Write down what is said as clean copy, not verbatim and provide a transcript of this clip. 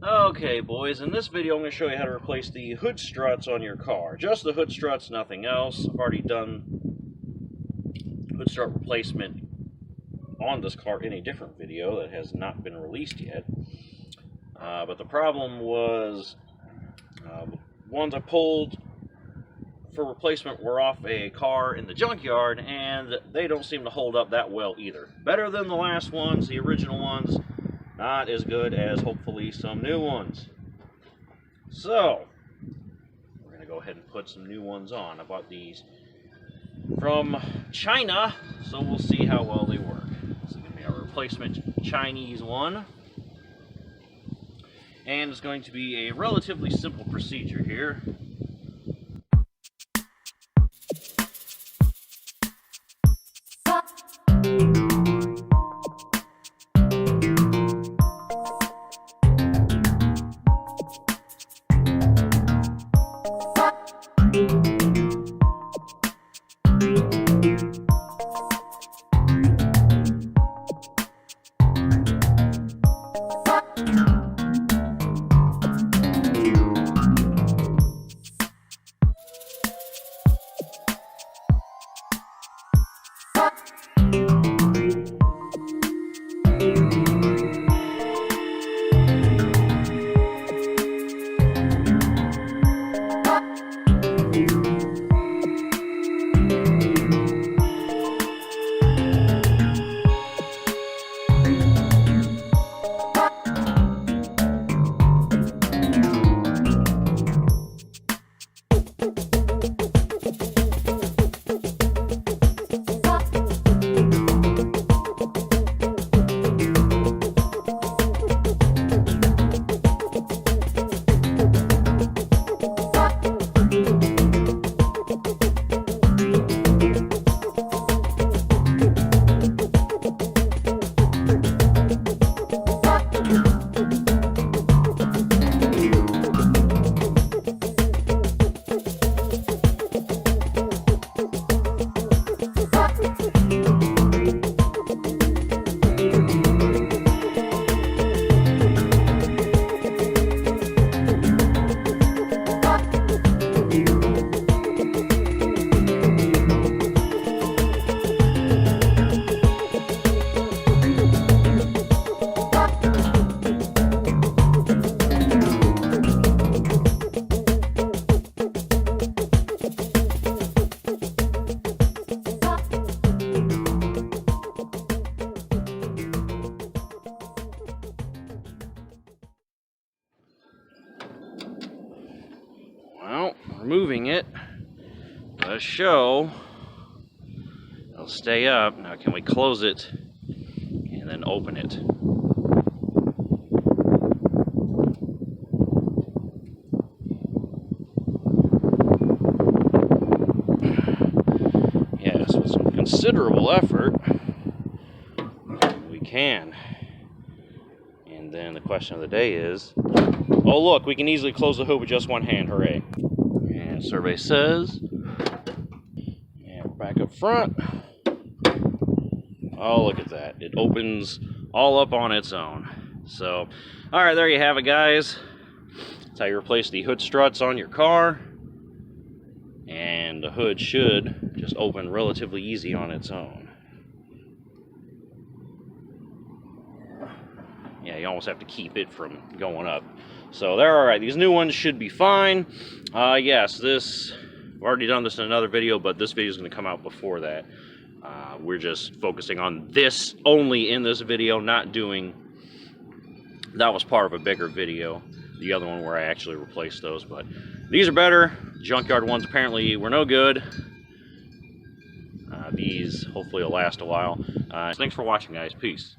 Okay, boys, in this video I'm going to show you how to replace the hood struts on your car. Just the hood struts, nothing else. I've already done hood strut replacement on this car in a different video that has not been released yet. But the problem was, ones I pulled for replacement were off a car in the junkyard, and they don't seem to hold up that well either. Better than the last ones, the original ones. Not as good as, hopefully, some new ones. So, we're going to go ahead and put some new ones on. I bought these from China, so we'll see how well they work. This is going to be our replacement Chinese one. And it's going to be a relatively simple procedure here. Well, removing it does show it'll stay up. Now can we close it and then open it? Yes, with some considerable effort we can. And then the question of the day is, oh look, we can easily close the hood with just one hand, hooray. And survey says, and we're back up front. Oh, look at that. It opens all up on its own. So, alright, there you have it, guys. That's how you replace the hood struts on your car. And the hood should just open relatively easy on its own. Yeah, you almost have to keep it from going up. So they're alright. These new ones should be fine. Yes, I've already done this in another video, but this video is going to come out before that. We're just focusing on this only in this video, not doing... That was part of a bigger video, the other one where I actually replaced those. But these are better. Junkyard ones apparently were no good. These hopefully will last a while. Thanks for watching, guys. Peace.